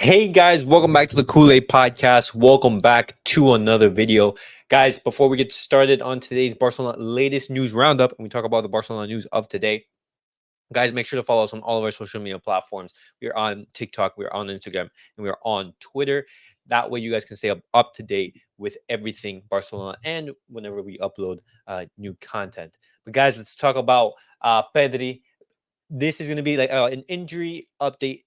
Hey guys, welcome back to the Kool-Aid Podcast. Welcome back to another video. Guys, before we get started on today's Barcelona latest news roundup, and we talk about the Barcelona news of today, guys, make sure to follow us on all of our social media platforms. We're on TikTok, we're on Instagram, and we're on Twitter. That way you guys can stay up to date with everything Barcelona and whenever we upload new content. But guys, let's talk about Pedri. This is going to be like an injury update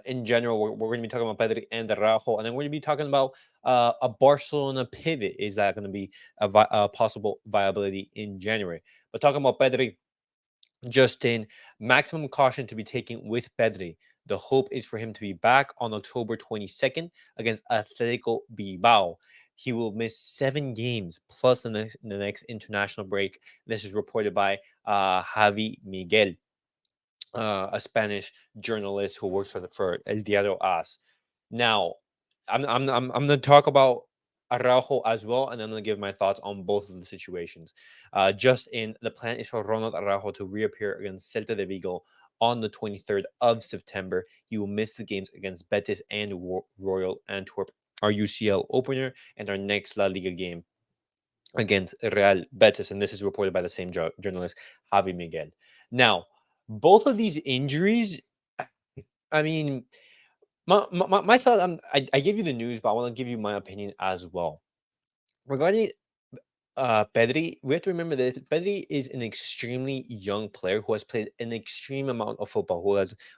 in general. We're going to be talking about Pedri and Araujo, and then we're going to be talking about a Barcelona pivot. Is that going to be a possible viability in January? But talking about Pedri, Justin, maximum caution to be taken with Pedri. The hope is for him to be back on October 22nd against Atletico Bilbao. He will miss 7 games plus the next international break. This is reported by Javi Miguel, a Spanish journalist who works for El Diario AS. Now, I'm going to talk about Araujo as well, and I'm going to give my thoughts on both of the situations. Just in the plan is for Ronald Araujo to reappear against Celta de Vigo on the 23rd of September. He will miss the games against Betis and Royal Antwerp, our UCL opener, and our next La Liga game against Real Betis, and this is reported by the same journalist, Javi Miguel. Now, both of these injuries, I mean, my thought, I gave you the news, but I want to give you my opinion as well. Regarding Pedri, we have to remember that Pedri is an extremely young player who has played an extreme amount of football,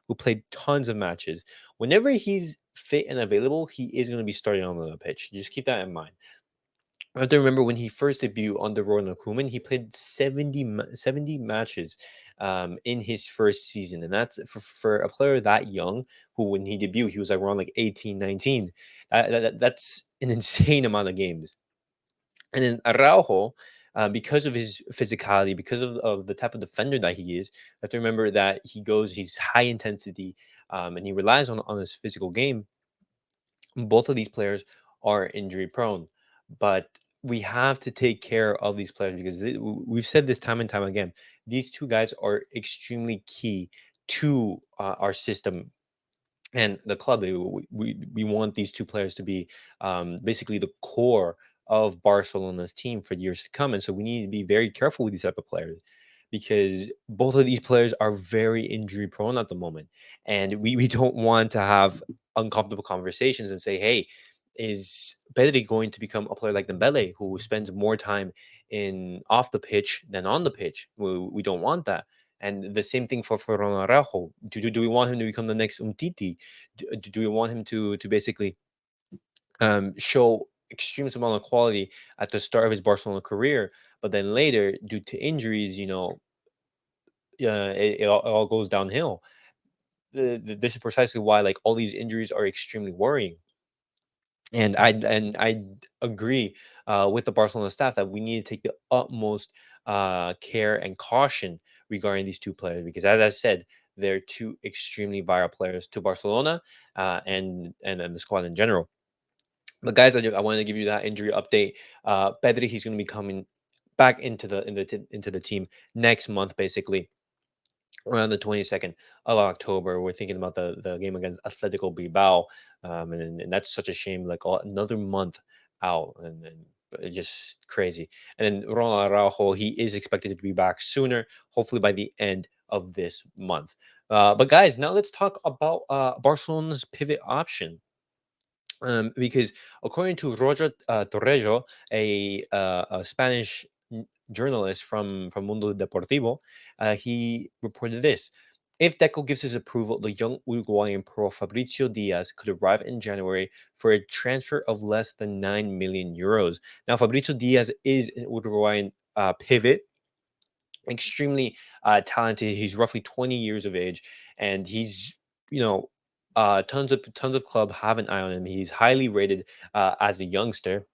who played tons of matches. Whenever he's fit and available, he is going to be starting on the pitch. Just keep that in mind. I have to remember when he first debuted under Ronald Koeman, he played 70 matches in his first season. And that's for a player that young, who when he debuted, he was like around like 18, 19. That's an insane amount of games. And then Araujo, because of his physicality, because of the type of defender that he is, you have to remember that he's high intensity, and he relies on his physical game. Both of these players are injury prone, but we have to take care of these players because we've said this time and time again. These two guys are extremely key to our system and the club. We want these two players to be basically the core of Barcelona's team for years to come, and so we need to be very careful with these type of players because both of these players are very injury prone at the moment, and we don't want to have uncomfortable conversations and say, hey, is Pedri going to become a player like Dembele who spends more time in off the pitch than on the pitch? We don't want that. And the same thing for Ronald Araujo. Do we want him to become the next Umtiti? Do we want him to basically show extreme amount of quality at the start of his Barcelona career, but then later, due to injuries, it all goes downhill. This is precisely why like all these injuries are extremely worrying. And I agree with the Barcelona staff that we need to take the utmost care and caution regarding these two players because, as I said, they're two extremely vital players to Barcelona and the squad in general. But guys, I wanted to give you that injury update. Pedri, he's going to be coming back into the team next month, basically around the 22nd of October. We're thinking about the game against Atletico Bilbao, and that's such a shame. Like another month out, and it's just crazy. And then Ronald Araujo, he is expected to be back sooner, hopefully by the end of this month. But guys, now let's talk about Barcelona's pivot option. Because according to Roger Torrejo, a Spanish journalist from Mundo Deportivo, he reported this. If Deco gives his approval, the young Uruguayan pro Fabrizio Diaz could arrive in January for a transfer of less than 9 million euros. Now, Fabrizio Diaz is an Uruguayan pivot, extremely talented. He's roughly 20 years of age, and he's you know tons of club have an eye on him. He's highly rated as a youngster,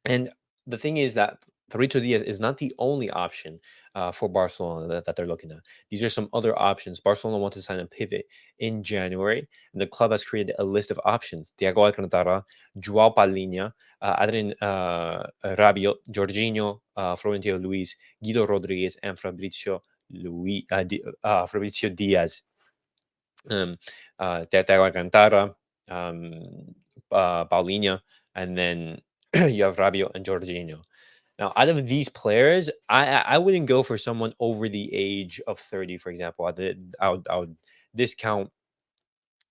and the thing is that Torito Diaz is not the only option for Barcelona that they're looking at. These are some other options. Barcelona wants to sign a pivot in January, and the club has created a list of options. Thiago Alcantara, Joao Palhinha, Adrien Rabiot, Jorginho, Florentino Luis, Guido Rodriguez, and Fabrizio Diaz. um, Tete Alcantara, um, Paulinho, and then you have Rabio and Jorginho. Now, out of these players, I wouldn't go for someone over the age of 30, for example. I would discount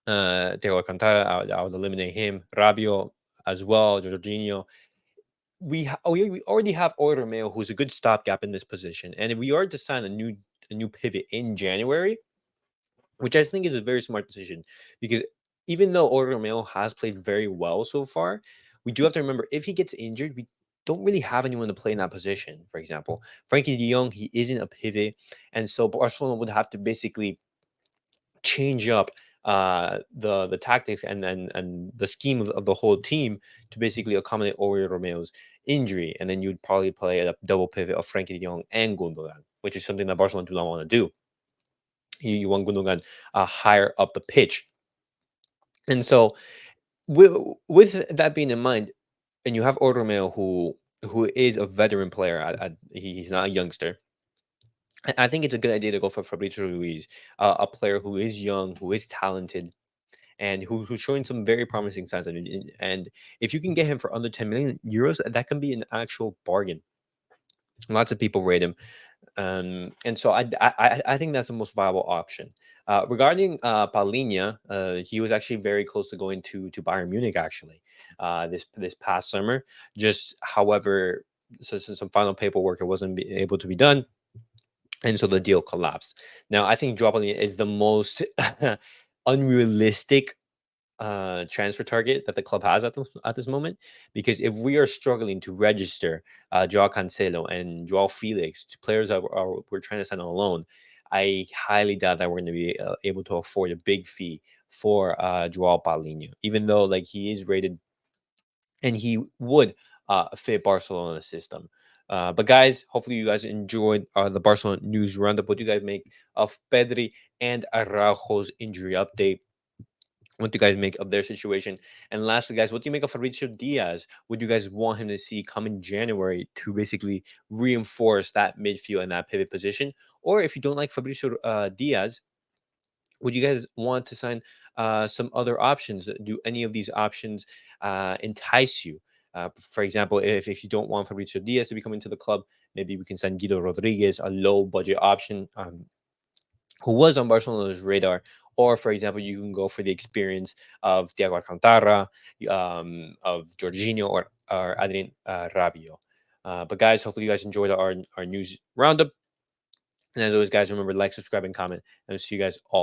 Teo Alcantara. I would eliminate him. Rabio as well. Jorginho. We already have Romeo, who's a good stopgap in this position, and if we are to sign a new pivot in January, which I think is a very smart decision, because even though Romeo has played very well so far, we do have to remember if he gets injured, we don't really have anyone to play in that position. For example, Frankie De Jong, he isn't a pivot, and so Barcelona would have to basically change up the tactics and the scheme of the whole team to basically accommodate Romeo's injury, and then you'd probably play a double pivot of Frankie De Jong and Gundogan, which is something that Barcelona do not want to do. You want Gundogan higher up the pitch, and so with that being in mind, and you have Romeo, who is a veteran player. He's not a youngster. I think it's a good idea to go for Fabrizio Ruiz, a player who is young, who is talented, and who's showing some very promising signs. And if you can get him for under 10 million euros, that can be an actual bargain. Lots of people rate him, and so I think that's the most viable option. Regarding Paulinho, he was actually very close to going to Bayern Munich actually this past summer. Just however, so some final paperwork it wasn't able to be done, and so the deal collapsed. Now I think Joao Paulinho is the most unrealistic transfer target that the club has at this moment, because if we are struggling to register Joao Cancelo and Joao Felix, players that we're trying to sign on loan, I highly doubt that we're going to be able to afford a big fee for Joao Paulinho, even though like he is rated and he would fit Barcelona's system. But guys, hopefully you guys enjoyed the Barcelona news roundup. What do you guys make of Pedri and Araujo's injury update? What do you guys make of their situation? And lastly, guys, what do you make of Fabrizio Diaz? Would you guys want him to see come in January to basically reinforce that midfield and that pivot position? Or if you don't like Fabrizio Diaz, would you guys want to sign some other options? Do any of these options entice you? For example, if you don't want Fabrizio Diaz to be coming to the club, maybe we can sign Guido Rodriguez, a low budget option. Who was on Barcelona's radar, or for example, you can go for the experience of Thiago Alcantara, of Jorginho, or Adrien Rabiot. But guys, hopefully you guys enjoyed our news roundup. And as always, guys, remember to like, subscribe, and comment. And I'll see you guys all.